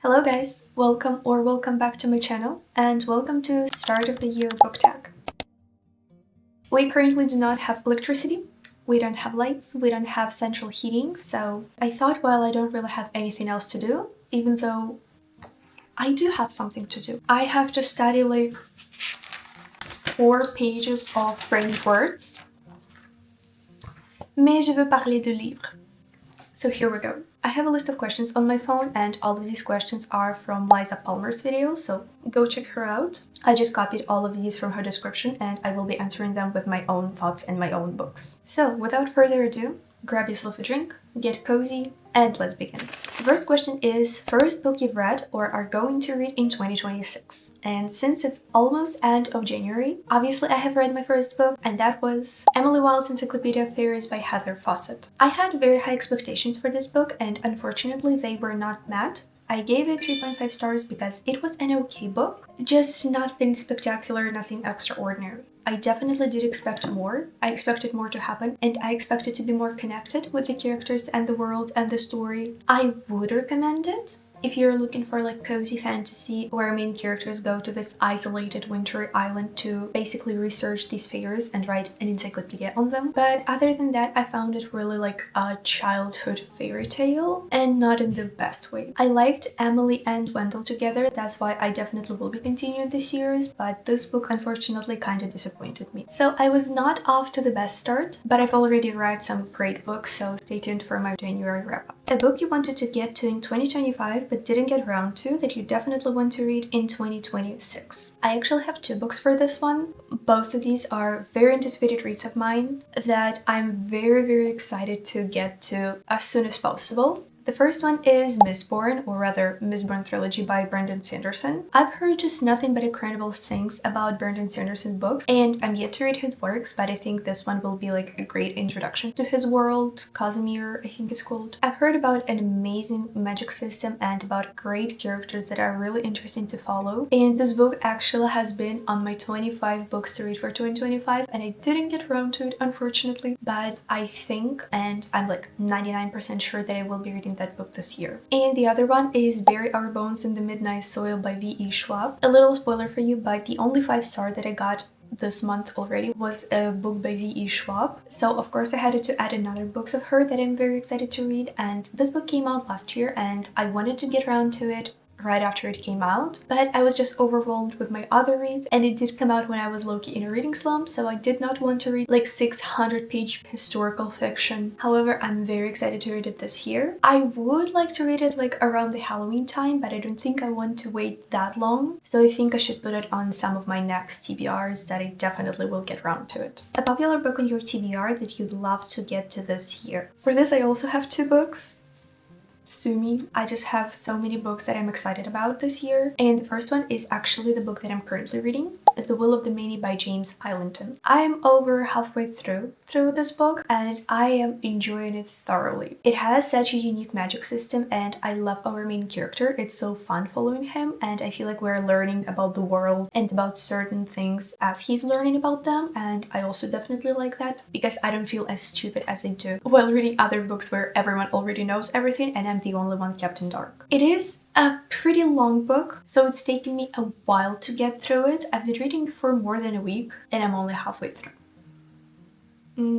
Hello guys, welcome back to my channel and welcome to Start of the Year book tag. We currently do not have electricity, we don't have lights, we don't have central heating, so I thought, well, I don't really have anything else to do, even though I do have something to do. I have to study like 4 pages of French words. Mais je veux parler de livres. So here we go. I have a list of questions on my phone and all of these questions are from Liza Palmer's video, so go check her out. I just copied all of these from her description and I will be answering them with my own thoughts and my own books. So without further ado, grab yourself a drink, get cozy, and let's begin. The first question is first book you've read or are going to read in 2026. And since it's almost end of January, obviously I have read my first book, and that was Emily Wilde's Encyclopedia of Fairies by Heather Fawcett. I had very high expectations for this book and unfortunately they were not met. I gave it 3.5 stars because it was an okay book, just nothing spectacular, nothing extraordinary. I definitely did expect more. I expected more to happen and I expected to be more connected with the characters and the world and the story. I would recommend it if you're looking for like cozy fantasy where main characters go to this isolated wintry island to basically research these fairies and write an encyclopedia on them. But other than that, I found it really like a childhood fairy tale and not in the best way. I liked Emily and Wendell together, that's why I definitely will be continuing the series, but this book unfortunately kind of disappointed me. So I was not off to the best start, but I've already read some great books, so stay tuned for my January wrap-up. A book you wanted to get to in 2025 but didn't get around to that you definitely want to read in 2026. I actually have 2 books for this one. Both of these are very anticipated reads of mine that I'm very excited to get to as soon as possible. The first one is Mistborn, or rather Mistborn Trilogy by Brandon Sanderson. I've heard just nothing but incredible things about Brandon Sanderson's books and I'm yet to read his works, but I think this one will be like a great introduction to his world. Casimir, I think it's called. I've heard about an amazing magic system and about great characters that are really interesting to follow, and this book actually has been on my 25 books to read for 2025 and I didn't get around to it unfortunately, but I think, and I'm like 99% sure that I will be reading that book this year. And the other one is Bury Our Bones in the Midnight Soil by V.E. Schwab. A little spoiler for you, but the only 5-star that I got this month already was a book by V.E. Schwab. So of course I had to add another books of her that I'm very excited to read, and this book came out last year and I wanted to get around to it right after it came out, but I was just overwhelmed with my other reads and it did come out when I was low-key in a reading slump, so I did not want to read like 600-page historical fiction. However, I'm very excited to read it this year. I would like to read it like around the Halloween time, but I don't think I want to wait that long, so I think I should put it on some of my next TBRs that I definitely will get around to it. A popular book on your TBR that you'd love to get to this year. For this I also have 2 books. Sue me. I just have so many books that I'm excited about this year, and the first one is actually the book that I'm currently reading, The Will of the Many by James Islington. I am over halfway through this book and I am enjoying it thoroughly. It has such a unique magic system and I love our main character. It's so fun following him and I feel like we're learning about the world and about certain things as he's learning about them, and I also definitely like that because I don't feel as stupid as I do while reading other books where everyone already knows everything and I'm the only one kept in dark. It is a pretty long book, so it's taken me a while to get through it. I've been reading for more than a week and I'm only halfway through.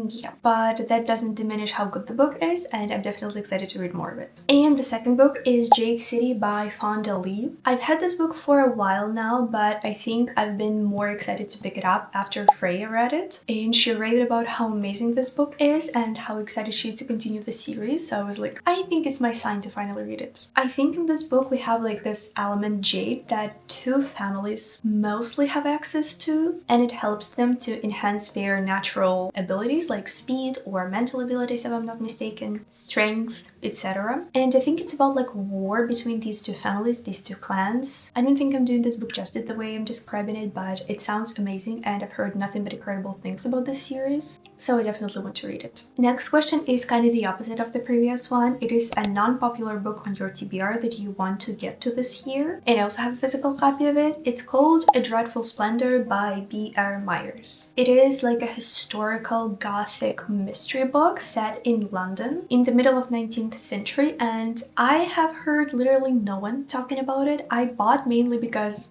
Yeah, but that doesn't diminish how good the book is and I'm definitely excited to read more of it. And the second book is Jade City by Fonda Lee. I've had this book for a while now, but I think I've been more excited to pick it up after Freya read it, and she raved about how amazing this book is and how excited she is to continue the series, so I was like, I think it's my sign to finally read it. I think in this book we have like this element Jade that 2 families mostly have access to, and it helps them to enhance their natural abilities like speed or mental abilities if I'm not mistaken, strength, etc. And I think it's about like war between these 2 families, these 2 clans. I don't think I'm doing this book justice the way I'm describing it, but it sounds amazing and I've heard nothing but incredible things about this series, so I definitely want to read it. Next question is kind of the opposite of the previous one. It is a non-popular book on your TBR that you want to get to this year, and I also have a physical copy of it. It's called A Dreadful Splendor by B.R. Myers. It is like a historical gothic mystery book set in London in the middle of 19th century, and I have heard literally no one talking about it. I bought mainly because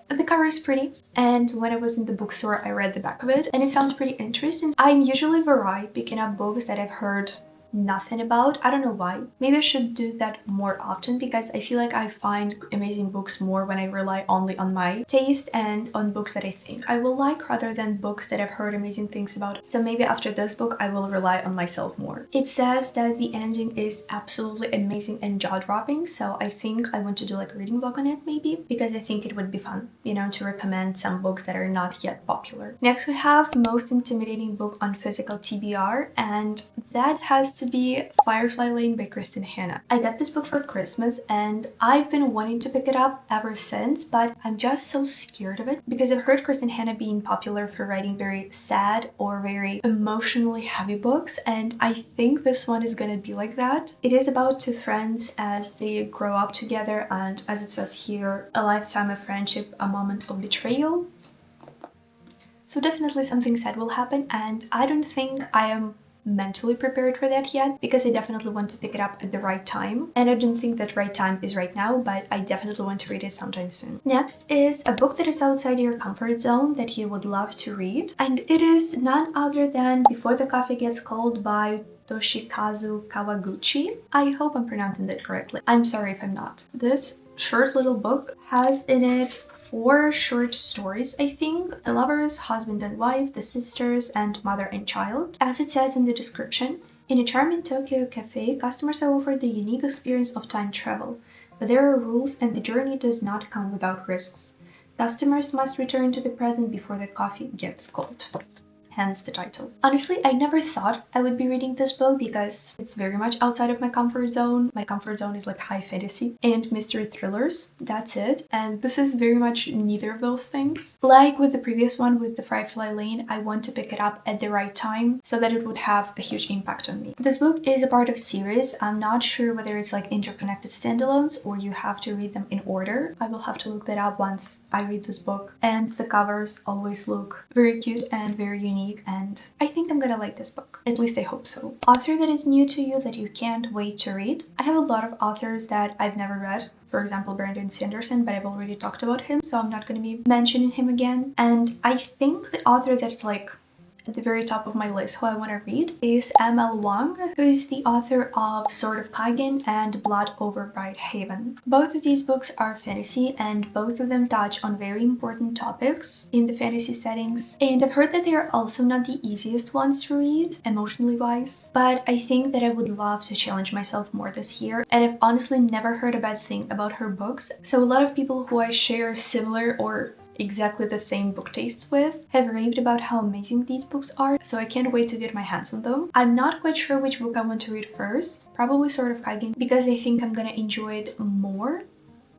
the cover is pretty, and when I was in the bookstore I read the back of it and it sounds pretty interesting. I'm usually very picking up books that I've heard nothing about. I don't know why. Maybe I should do that more often because I feel like I find amazing books more when I rely only on my taste and on books that I think I will like rather than books that I've heard amazing things about. So maybe after this book I will rely on myself more. It says that the ending is absolutely amazing and jaw-dropping, so I think I want to do like a reading vlog on it maybe because I think it would be fun, you know, to recommend some books that are not yet popular. Next we have Most Intimidating Book on Physical TBR, and that has to be Firefly Lane by Kristen Hanna. I got this book for Christmas and I've been wanting to pick it up ever since, but I'm just so scared of it because I've heard Kristen Hanna being popular for writing very sad or very emotionally heavy books, and I think this one is gonna be like that. It is about two friends as they grow up together and, as it says here, a lifetime of friendship, a moment of betrayal. So definitely something sad will happen, and I don't think I am mentally prepared for that yet because I definitely want to pick it up at the right time, and I don't think that right time is right now, but I definitely want to read it sometime soon. Next is a book that is outside your comfort zone that you would love to read, and it is none other than Before the Coffee Gets Cold by Toshikazu Kawaguchi. I hope I'm pronouncing that correctly. I'm sorry if I'm not. This short little book has in it 4 short stories, I think. The lovers, husband and wife, the sisters, and mother and child. As it says in the description, in a charming Tokyo cafe, customers are offered the unique experience of time travel. But there are rules and the journey does not come without risks. Customers must return to the present before the coffee gets cold. Hence the title. Honestly, I never thought I would be reading this book because it's very much outside of my comfort zone. My comfort zone is like high fantasy and mystery thrillers. That's it. And this is very much neither of those things. Like with the previous one with the Firefly Lane, I want to pick it up at the right time so that it would have a huge impact on me. This book is a part of a series. I'm not sure whether it's like interconnected standalones or you have to read them in order. I will have to look that up once I read this book. And the covers always look very cute and very unique, and I think I'm gonna like this book. At least I hope so. Author that is new to you that you can't wait to read. I have a lot of authors that I've never read. For example, Brandon Sanderson, but I've already talked about him, so I'm not gonna be mentioning him again. And I think the author that's like at the very top of my list who I want to read is M.L. Wang, who is the author of Sword of Kagen and Blood over Bright Haven. Both of these books are fantasy and both of them touch on very important topics in the fantasy settings, and I've heard that they are also not the easiest ones to read emotionally wise, but I think that I would love to challenge myself more this year, and I've honestly never heard a bad thing about her books. So a lot of people who I share similar or exactly the same book tastes with have raved about how amazing these books are, so I can't wait to get my hands on them. I'm not quite sure which book I want to read first, probably Sword of Kagen because I think I'm gonna enjoy it more,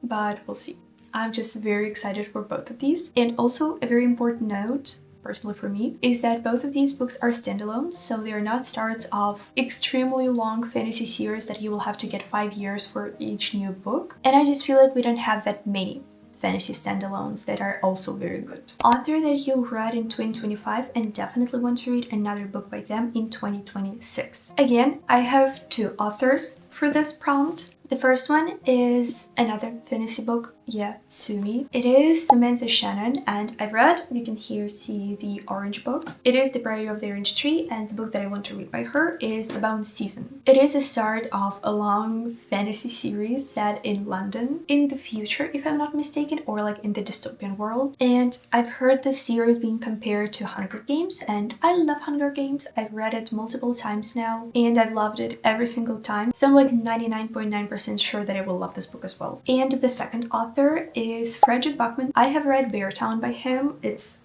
but we'll see. I'm just very excited for both of these. And also a very important note, personally for me, is that both of these books are standalone, so they are not starts of extremely long fantasy series that you will have to get 5 years for each new book, and I just feel like we don't have that many fantasy standalones that are also very good. Author that you read in 2025 and definitely want to read another book by them in 2026. Again, I have 2 authors for this prompt. The first one is another fantasy book, Sumi. It is Samantha Shannon, and I've read, you can here see the orange book. It is The Prairie of the Orange Tree, and the book that I want to read by her is The Bound Season. It is a start of a long fantasy series set in London in the future, if I'm not mistaken, or like in the dystopian world. And I've heard this series being compared to Hunger Games, and I love Hunger Games. I've read it multiple times now, and I've loved it every single time. So I'm like 99.9% sure that I will love this book as well. And the second author is Frederick Bachman. I have read Beartown by him. It's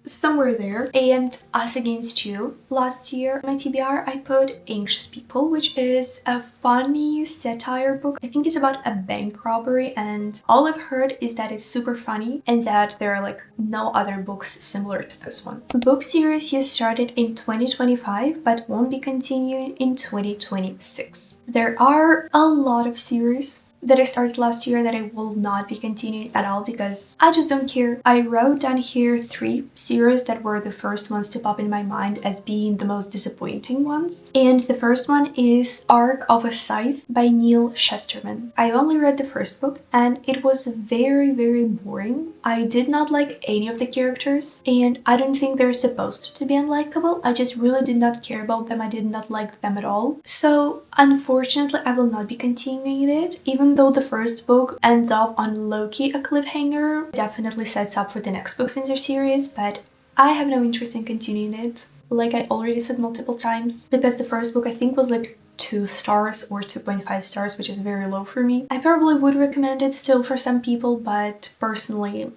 somewhere there, and Us Against You. Last year, my TBR, I put Anxious People, which is a funny satire book. I think it's about a bank robbery, and all I've heard is that it's super funny and that there are like no other books similar to this one. The book series you started in 2025 but won't be continuing in 2026. There are a lot of series that I started last year that I will not be continuing at all because I just don't care. I wrote down here 3 series that were the first ones to pop in my mind as being the most disappointing ones. And the first one is Arc of a Scythe by Neil Chesterman. I only read the first book and it was very, very boring. I did not like any of the characters and I don't think they're supposed to be unlikable. I just really did not care about them. I did not like them at all. So unfortunately, I will not be continuing it, even though the first book ends off on low-key a cliffhanger. Definitely sets up for the next books in the series, but I have no interest in continuing it, like I already said multiple times, because the first book I think was like 2 stars or 2.5 stars, which is very low for me. I probably would recommend it still for some people, but personally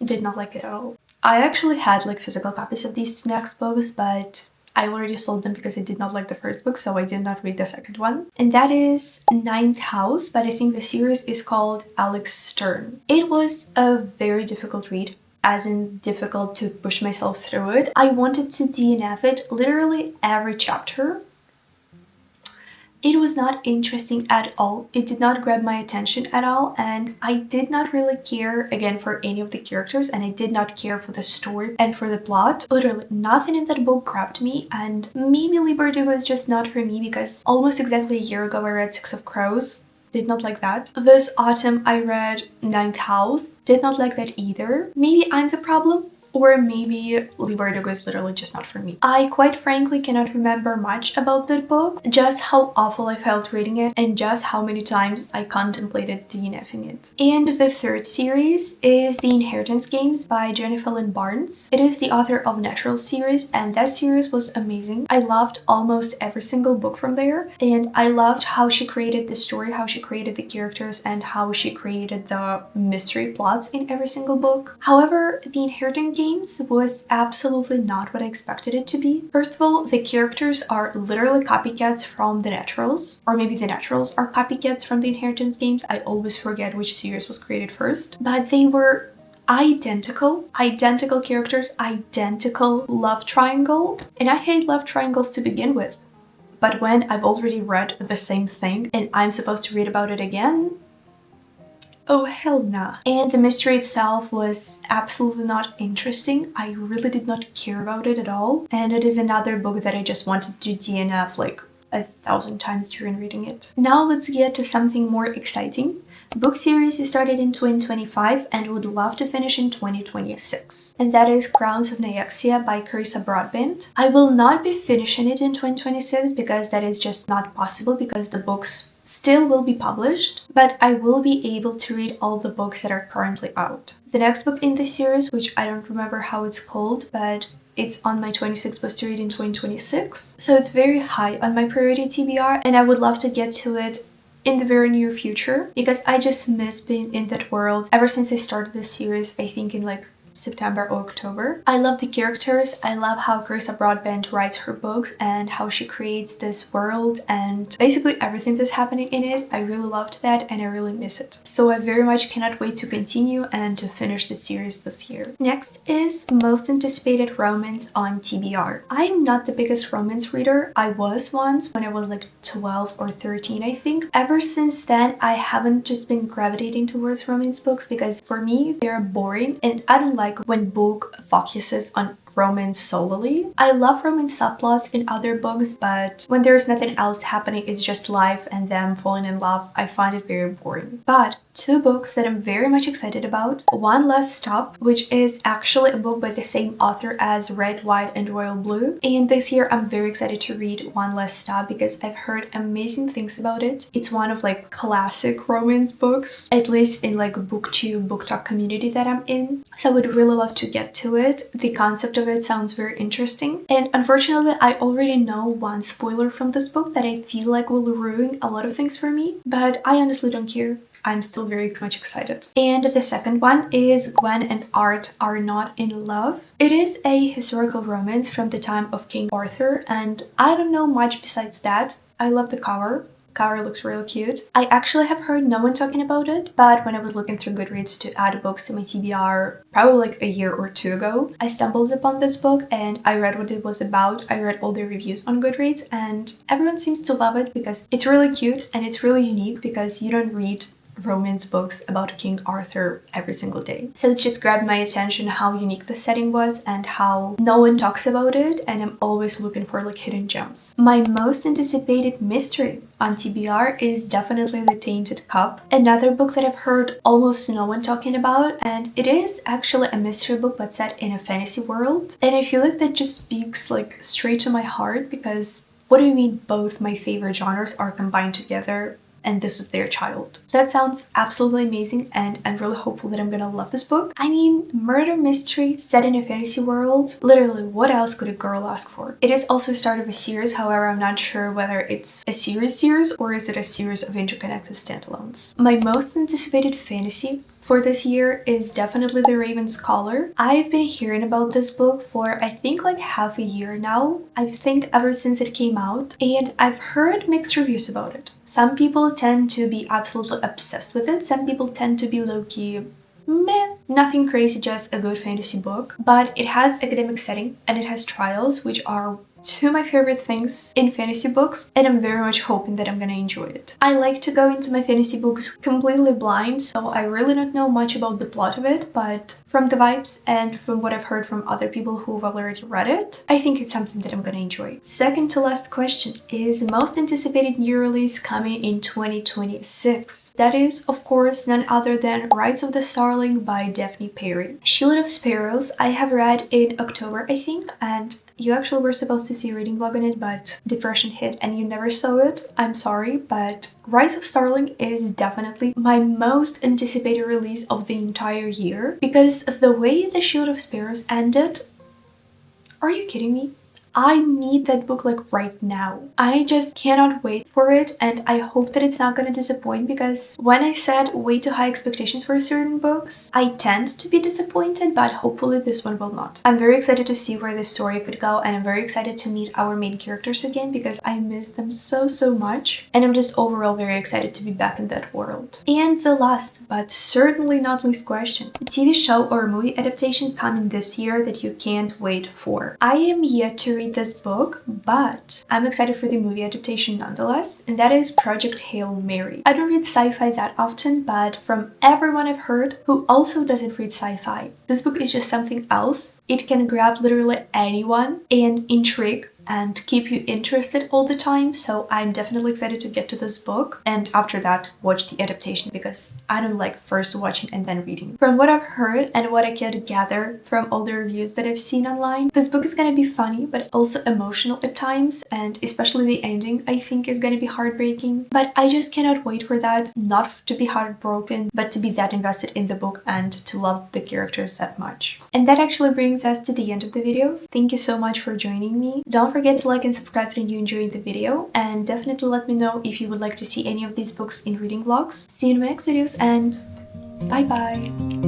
did not like it at all. I actually had like physical copies of these 2 next books, but I already sold them because I did not like the first book, so I did not read the second one. And that is Ninth House, but I think the series is called Alex Stern. It was a very difficult read, as in difficult to push myself through it. I wanted to DNF it literally every chapter. It was not interesting at all. It did not grab my attention at all, and I did not really care, again, for any of the characters, and I did not care for the story and for the plot. Literally, nothing in that book grabbed me, and maybe Lee Bardugo is just not for me because almost exactly a year ago I read Six of Crows. Did not like that. This autumn I read Ninth House. Did not like that either. Maybe I'm the problem. Or maybe Lee Bardugo is literally just not for me. I quite frankly cannot remember much about that book, just how awful I felt reading it and just how many times I contemplated DNFing it. And the third series is The Inheritance Games by Jennifer Lynn Barnes. It is the author of Natural series, and that series was amazing. I loved almost every single book from there, and I loved how she created the story, how she created the characters, and how she created the mystery plots in every single book. However, The Inheritance Games was absolutely not what I expected it to be. First of all, the characters are literally copycats from the Naturals, or maybe the Naturals are copycats from the Inheritance Games. I always forget which series was created first, but they were identical characters, identical love triangle, and I hate love triangles to begin with. But when I've already read the same thing and I'm supposed to read about it again, oh hell nah. And the mystery itself was absolutely not interesting. I really did not care about it at all. And it is another book that I just wanted to DNF like 1,000 times during reading it. Now let's get to something more exciting. Book series started in 2025 and would love to finish in 2026. And that is Crowns of Nyxia by Carissa Broadbent. I will not be finishing it in 2026 because that is just not possible because the books still will be published, but I will be able to read all the books that are currently out. The next book in the series, which I don't remember how it's called, but it's on my 26 books to read in 2026. So it's very high on my priority TBR, and I would love to get to it in the very near future because I just miss being in that world ever since I started this series, I think in like September or October. I love the characters, I love how Carissa Broadbent writes her books and how she creates this world and basically everything that's happening in it. I really loved that and I really miss it. So I very much cannot wait to continue and to finish the series this year. Next is Most Anticipated Romance on TBR. I am not the biggest romance reader. I was once when I was like 12 or 13, I think. Ever since then, I haven't just been gravitating towards romance books because for me, they're boring and I don't like when book focuses on romance solely. I love romance subplots in other books, but when there's nothing else happening, it's just life and them falling in love, I find it very boring. But 2 books that I'm very much excited about. One Last Stop, which is actually a book by the same author as Red, White, and Royal Blue. And this year I'm very excited to read One Last Stop because I've heard amazing things about it. It's one of like classic romance books, at least in like booktube, book talk community that I'm in. So I would really love to get to it. The concept of it sounds very interesting. And unfortunately, I already know one spoiler from this book that I feel like will ruin a lot of things for me, but I honestly don't care. I'm still very much excited. And the second one is Gwen and Art Are Not in Love. It is a historical romance from the time of King Arthur, and I don't know much besides that. I love the cover. Cover looks really cute. I actually have heard no one talking about it, but when I was looking through Goodreads to add books to my TBR probably like a year or two ago, I stumbled upon this book and I read what it was about. I read all the reviews on Goodreads and everyone seems to love it because it's really cute and it's really unique because you don't read romance books about King Arthur every single day. So it's just grabbed my attention how unique the setting was and how no one talks about it, and I'm always looking for like hidden gems. My most anticipated mystery on TBR is definitely The Tainted Cup, another book that I've heard almost no one talking about, and it is actually a mystery book but set in a fantasy world. And I feel like that just speaks like straight to my heart because what do you mean both my favorite genres are combined together and this is their child? That sounds absolutely amazing and I'm really hopeful that I'm gonna love this book. I mean, murder mystery set in a fantasy world, literally what else could a girl ask for? It is also the start of a series, however I'm not sure whether it's a series or is it a series of interconnected standalones. My most anticipated fantasy for this year is definitely The Raven Scholar. I've been hearing about this book for I think like half a year now. I think ever since it came out, and I've heard mixed reviews about it. Some people tend to be absolutely obsessed with it. Some people tend to be low-key meh, nothing crazy, just a good fantasy book. But it has academic setting and it has trials, which are two of my favorite things in fantasy books, and I'm very much hoping that I'm gonna enjoy it. I like to go into my fantasy books completely blind, so I really don't know much about the plot of it, but from the vibes and from what I've heard from other people who've already read it, I think it's something that I'm gonna enjoy. Second to last question is most anticipated new release coming in 2026. That is, of course, none other than Rides of the Starling by Daphne Perry. Shield of Sparrows I have read in October, I think, and you actually were supposed to see a reading vlog on it, but depression hit and you never saw it. I'm sorry, but Rise of Starling is definitely my most anticipated release of the entire year because of the way the Shield of Sparrows ended. Are you kidding me? I need that book like right now. I just cannot wait for it, and I hope that it's not gonna disappoint because when I set way too high expectations for certain books, I tend to be disappointed, but hopefully this one will not. I'm very excited to see where this story could go, and I'm very excited to meet our main characters again because I miss them so much, and I'm just overall very excited to be back in that world. And the last, but certainly not least question, a TV show or movie adaptation coming this year that you can't wait for. I am yet to read this book, but I'm excited for the movie adaptation nonetheless, and that is Project Hail Mary. I don't read sci-fi that often, but from everyone I've heard who also doesn't read sci-fi, this book is just something else. It can grab literally anyone and intrigue and keep you interested all the time, so I'm definitely excited to get to this book and after that watch the adaptation because I don't like first watching and then reading. From what I've heard and what I can gather from all the reviews that I've seen online, this book is gonna be funny but also emotional at times, and especially the ending I think is gonna be heartbreaking, but I just cannot wait for that, not to be heartbroken but to be that invested in the book and to love the characters that much. And that actually brings us to the end of the video. Thank you so much for joining me. Don't forget to like and subscribe if you enjoyed the video, and definitely let me know if you would like to see any of these books in reading vlogs. See you in my next videos, and bye bye!